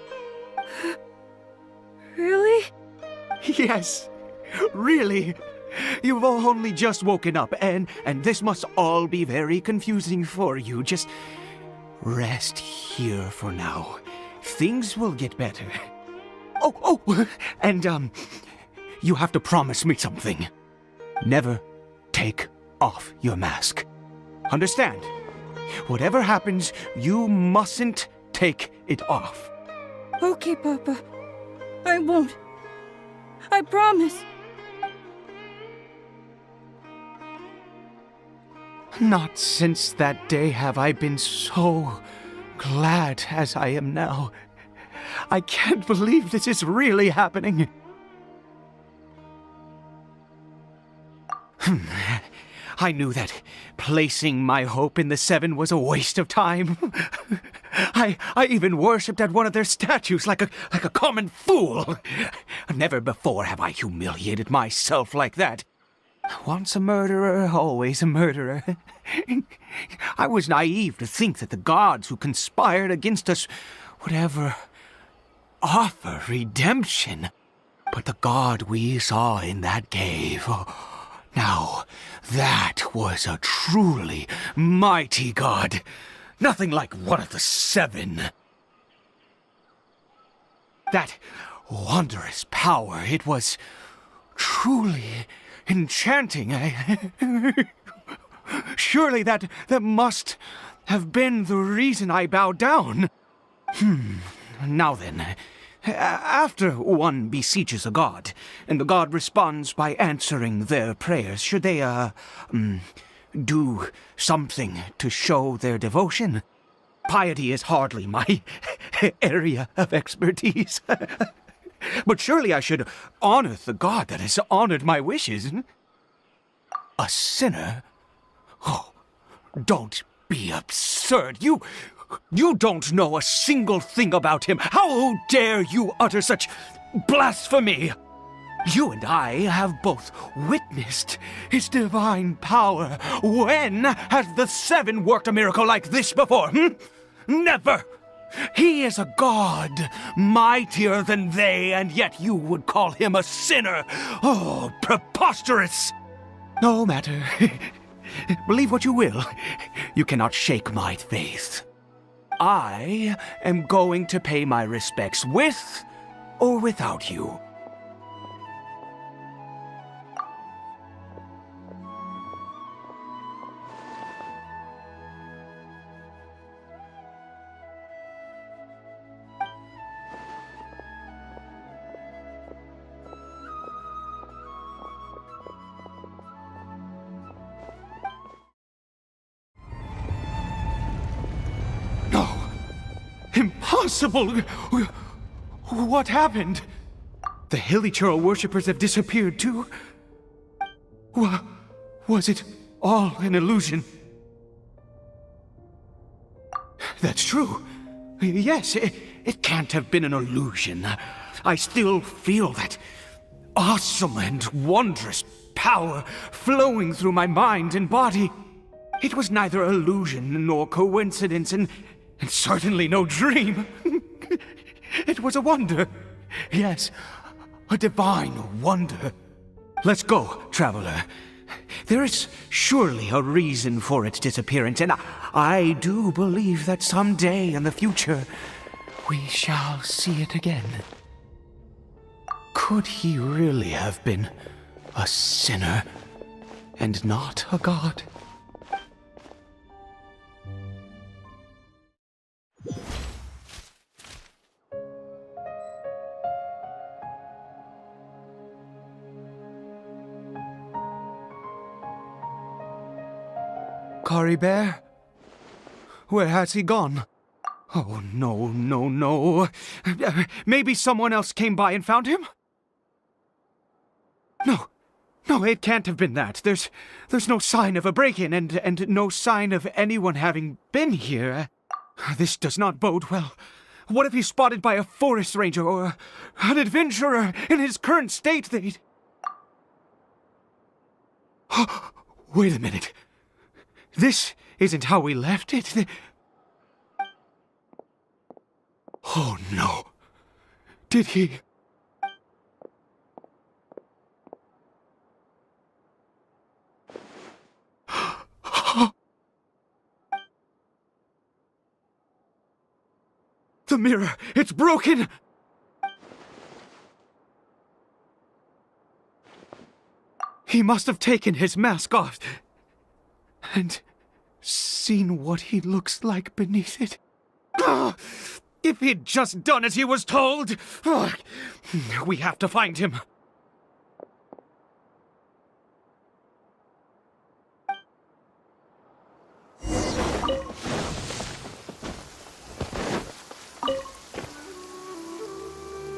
Really? Yes, really. You've only just woken up, and this must all be very confusing for you. Just rest here for now. Things will get better. Oh, and you have to promise me something. Never take off your mask. Understand? Whatever happens, you mustn't take it off. Okay, Papa. I won't. I promise. Not since that day have I been so glad as I am now. I can't believe this is really happening. I knew that placing my hope in the Seven was a waste of time. I even worshipped at one of their statues like a common fool. Never before have I humiliated myself like that. Once a murderer, always a murderer. I was naive to think that the gods who conspired against us would ever offer redemption. But the god we saw in that cave... Now, that was a truly mighty god. Nothing like one of the Seven. That wondrous power, it was truly enchanting. Surely that must have been the reason I bowed down. Now then... After one beseeches a god, and the god responds by answering their prayers, should they, do something to show their devotion? Piety is hardly my area of expertise. But surely I should honor the god that has honored my wishes. A sinner? Oh, don't be absurd. You don't know a single thing about him. How dare you utter such blasphemy? You and I have both witnessed his divine power. When has the Seven worked a miracle like this before? Never! He is a god, mightier than they, and yet you would call him a sinner. Oh, preposterous! No matter. Believe what you will. You cannot shake my faith. I am going to pay my respects with or without you. Impossible! What happened? The Hilly Churl worshippers have disappeared too? Was it all an illusion? That's true. Yes, it can't have been an illusion. I still feel that awesome and wondrous power flowing through my mind and body. It was neither illusion nor coincidence, and certainly no dream. It was a wonder. Yes, a divine wonder. Let's go, traveler. There is surely a reason for its disappearance, and I do believe that someday in the future we shall see it again. Could he really have been a sinner and not a god? Caribert? Where has he gone? Oh, no, no, no. Maybe someone else came by and found him? No, it can't have been that. There's no sign of a break-in and no sign of anyone having been here. This does not bode well. What if he's spotted by a forest ranger or an adventurer in his current state? They'd... Wait a minute. This isn't how we left it. Oh, no. Did he... The mirror! It's broken! He must have taken his mask off and seen what he looks like beneath it. If he'd just done as he was told! We have to find him.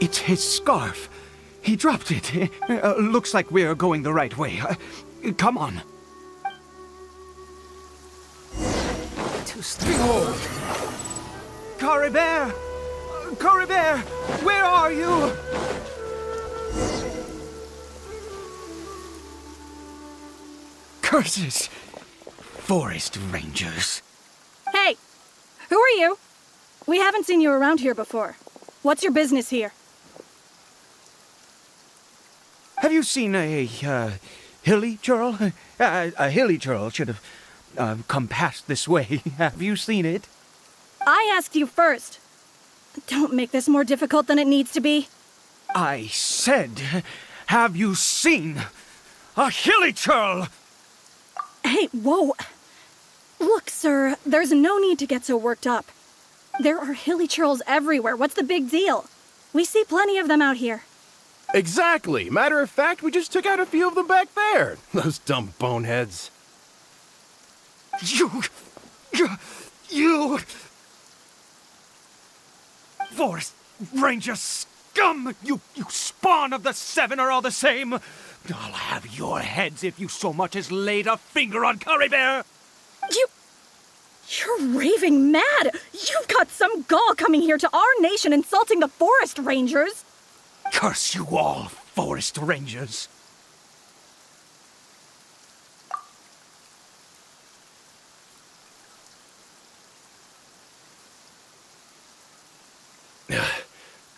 It's his scarf. He dropped it. Looks like we're going the right way. Come on. Behold! Caribert! Caribert! Where are you? Curses! Forest rangers. Hey! Who are you? We haven't seen you around here before. What's your business here? Have you seen a hilly churl? A hilly churl should have come past this way. Have you seen it? I asked you first. Don't make this more difficult than it needs to be. I said, have you seen a hilly churl? Hey, whoa. Look, sir, there's no need to get so worked up. There are hilly churls everywhere. What's the big deal? We see plenty of them out here. Exactly. Matter of fact, we just took out a few of them back there. Those dumb boneheads. You... Forest Ranger scum! You spawn of the Seven are all the same! I'll have your heads if you so much as laid a finger on Caribert! You're raving mad! You've got some gall coming here to our nation insulting the Forest Rangers! Curse you all, Forest Rangers!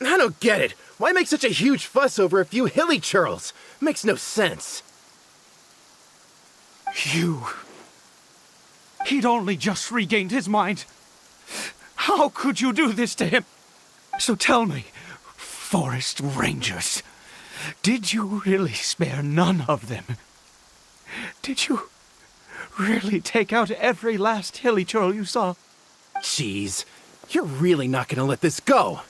I don't get it. Why make such a huge fuss over a few hilly churls? Makes no sense. He'd only just regained his mind. How could you do this to him? So tell me, Forest Rangers, did you really spare none of them? Did you really take out every last hilly churl you saw? Jeez, you're really not gonna let this go.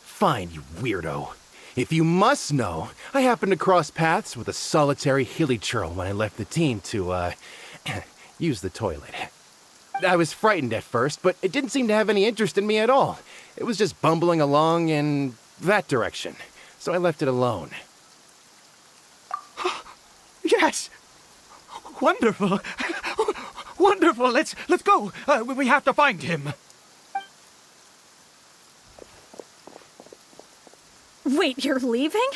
Fine, you weirdo. If you must know, I happened to cross paths with a solitary hilly churl when I left the team to, use the toilet. I was frightened at first, but it didn't seem to have any interest in me at all. It was just bumbling along in that direction, so I left it alone. Yes! Wonderful! Wonderful! Let's go! We have to find him! Wait, you're leaving?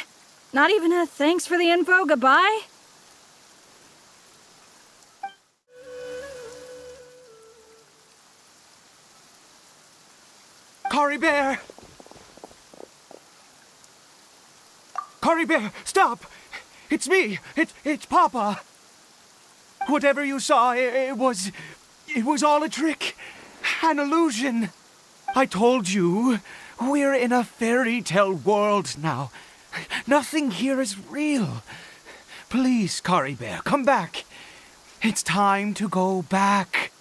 Not even a thanks for the info, goodbye? Caribert! Caribert, stop! It's me! It's Papa! Whatever you saw, it was all a trick. An illusion. I told you, we're in a fairy tale world now. Nothing here is real. Please, Caribert, come back. It's time to go back.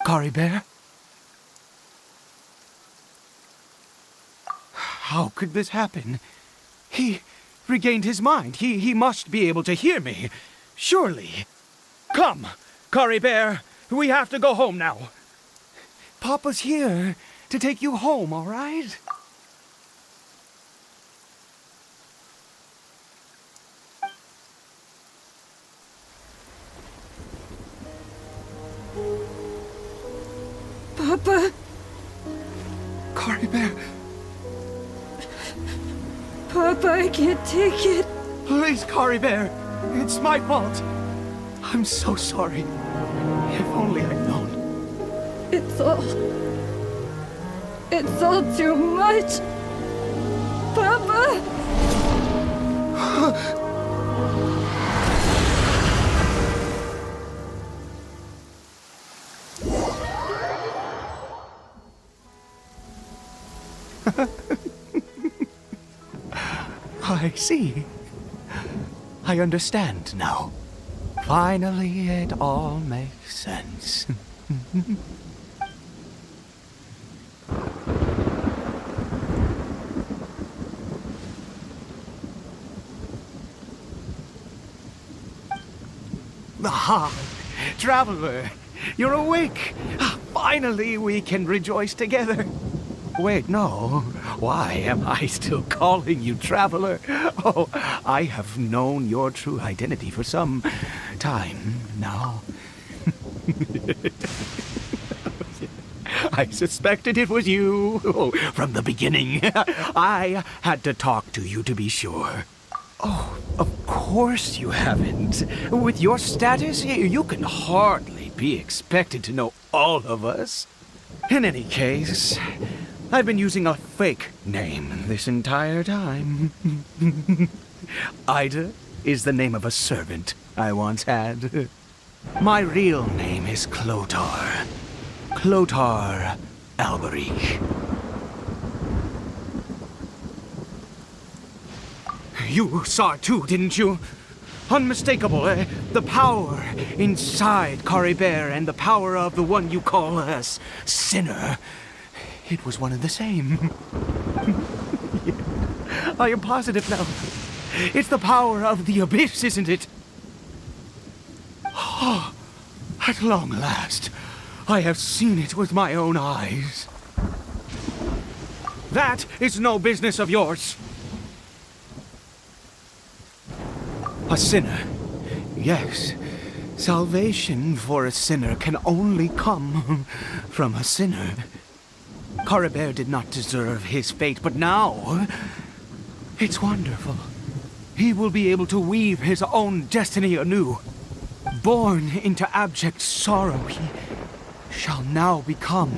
Caribert? How could this happen? He regained his mind. He must be able to hear me. Surely. Come, Caribert. We have to go home now. Papa's here to take you home, all right? Papa? Caribert, Papa, I can't take it. please, Caribert. It's my fault. I'm so sorry. If only I'd known. It's all too much. Papa! I see. I understand now. Finally, it all makes sense. Aha! Traveler, you're awake! Finally, we can rejoice together. Wait, no. Why am I still calling you Traveler? Oh, I have known your true identity for some time now. I suspected it was you from the beginning. I had to talk to you to be sure. Oh, of course you haven't. With your status, you can hardly be expected to know all of us. In any case, I've been using a fake name this entire time. Ida is the name of a servant I once had. My real name is Clotar. Clotar Alberic. You saw it too, didn't you? Unmistakable, the power inside Caribert and the power of the one you call a sinner. It was one and the same. I am positive now. It's the power of the abyss, isn't it? Oh, at long last, I have seen it with my own eyes. That is no business of yours. A sinner. Yes, salvation for a sinner can only come from a sinner. Caribert did not deserve his fate, but now it's wonderful. He will be able to weave his own destiny anew. Born into abject sorrow, he shall now become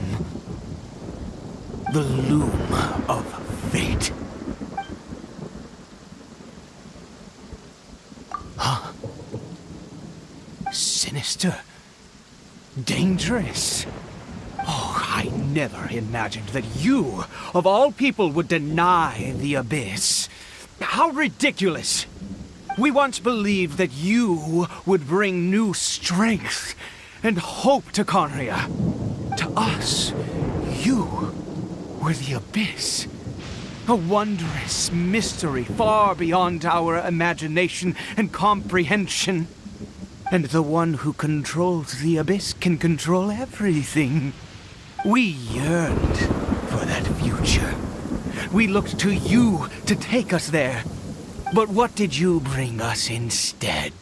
the loom of fate. Huh? Sinister. Dangerous. Oh, I never imagined that you, of all people, would deny the abyss. How ridiculous! We once believed that you would bring new strength and hope to Conria. To us, you were the abyss. A wondrous mystery far beyond our imagination and comprehension. And the one who controls the abyss can control everything. We yearned for that future. We looked to you to take us there. But what did you bring us instead?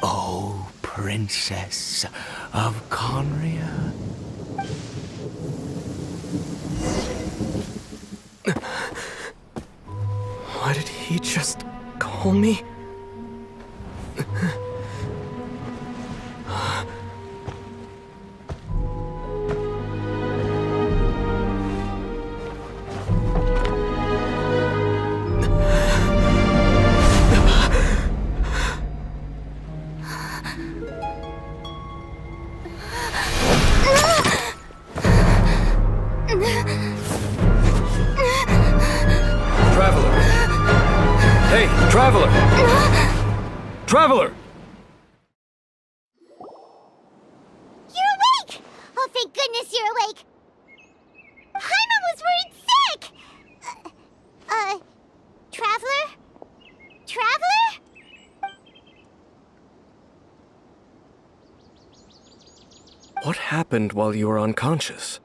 Oh, Princess of Conria. What did he just call me? Hey, Traveler! Traveler! You're awake! Oh, thank goodness you're awake! Paimon was worried sick! Traveler? Traveler? What happened while you were unconscious?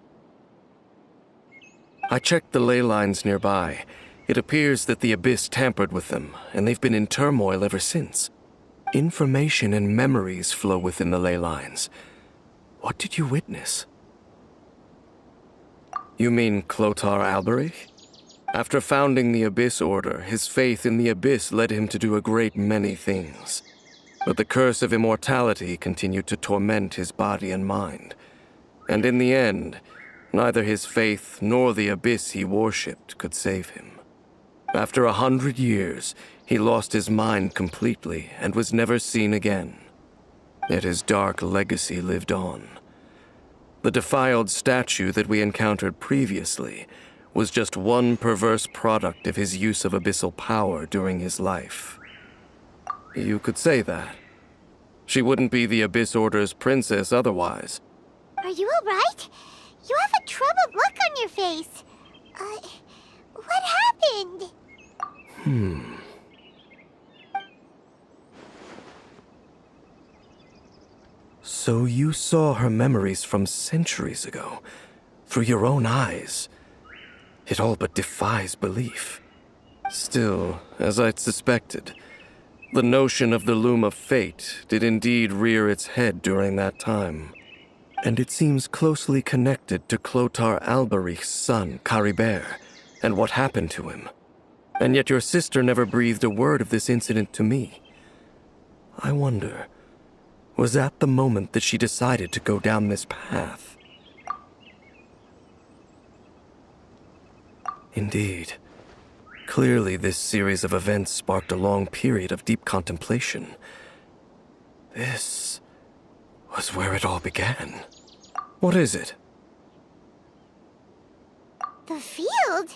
I checked the ley lines nearby. It appears that the Abyss tampered with them, and they've been in turmoil ever since. Information and memories flow within the ley lines. What did you witness? You mean Clotar Alberich? After founding the Abyss Order, his faith in the Abyss led him to do a great many things. But the curse of immortality continued to torment his body and mind. And in the end, neither his faith nor the Abyss he worshipped could save him. After 100 years, he lost his mind completely and was never seen again. Yet his dark legacy lived on. The defiled statue that we encountered previously was just one perverse product of his use of abyssal power during his life. You could say that. She wouldn't be the Abyss Order's princess otherwise. Are you alright? You have a troubled look on your face. What happened? So you saw her memories from centuries ago, through your own eyes. It all but defies belief. Still, as I'd suspected, the notion of the Loom of Fate did indeed rear its head during that time. And it seems closely connected to Clotar Alberich's son, Caribert, and what happened to him. And yet your sister never breathed a word of this incident to me. I wonder, was that the moment that she decided to go down this path? Indeed. Clearly, this series of events sparked a long period of deep contemplation. This was where it all began. What is it? The field?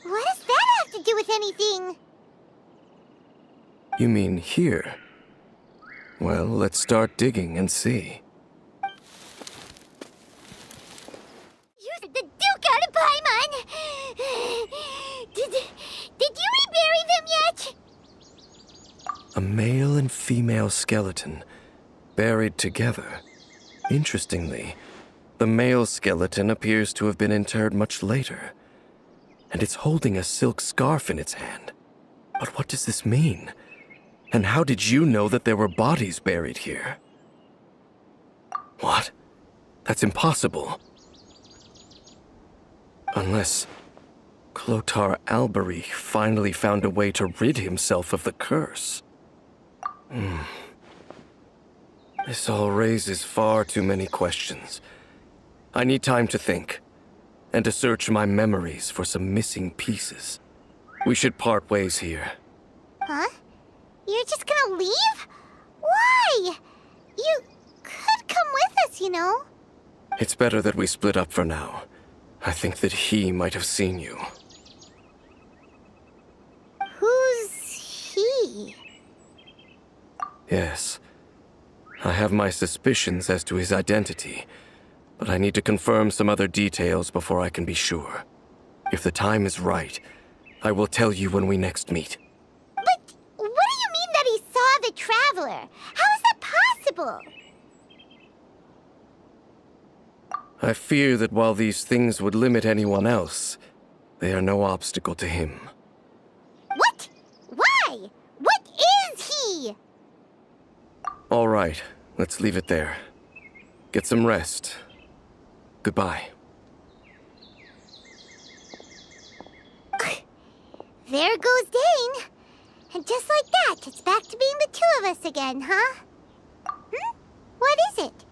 What does that have to do with anything? You mean here? Well, let's start digging and see. You're the Duke out of Paimon! Did you rebury them yet? A male and female skeleton, buried together. Interestingly, the male skeleton appears to have been interred much later, and it's holding a silk scarf in its hand. But what does this mean? And how did you know that there were bodies buried here? What? That's impossible. Unless Clotar Alberich finally found a way to rid himself of the curse. This all raises far too many questions. I need time to think, and to search my memories for some missing pieces. We should part ways here. Huh? You're just gonna leave? Why? You could come with us, you know. It's better that we split up for now. I think that he might have seen you. Who's he? Yes. I have my suspicions as to his identity, but I need to confirm some other details before I can be sure. If the time is right, I will tell you when we next meet. But what do you mean that he saw the Traveler? How is that possible? I fear that while these things would limit anyone else, they are no obstacle to him. What? Why? What is he? All right, let's leave it there. Get some rest. Goodbye. There goes Dane. And just like that, it's back to being the two of us again, huh? What is it?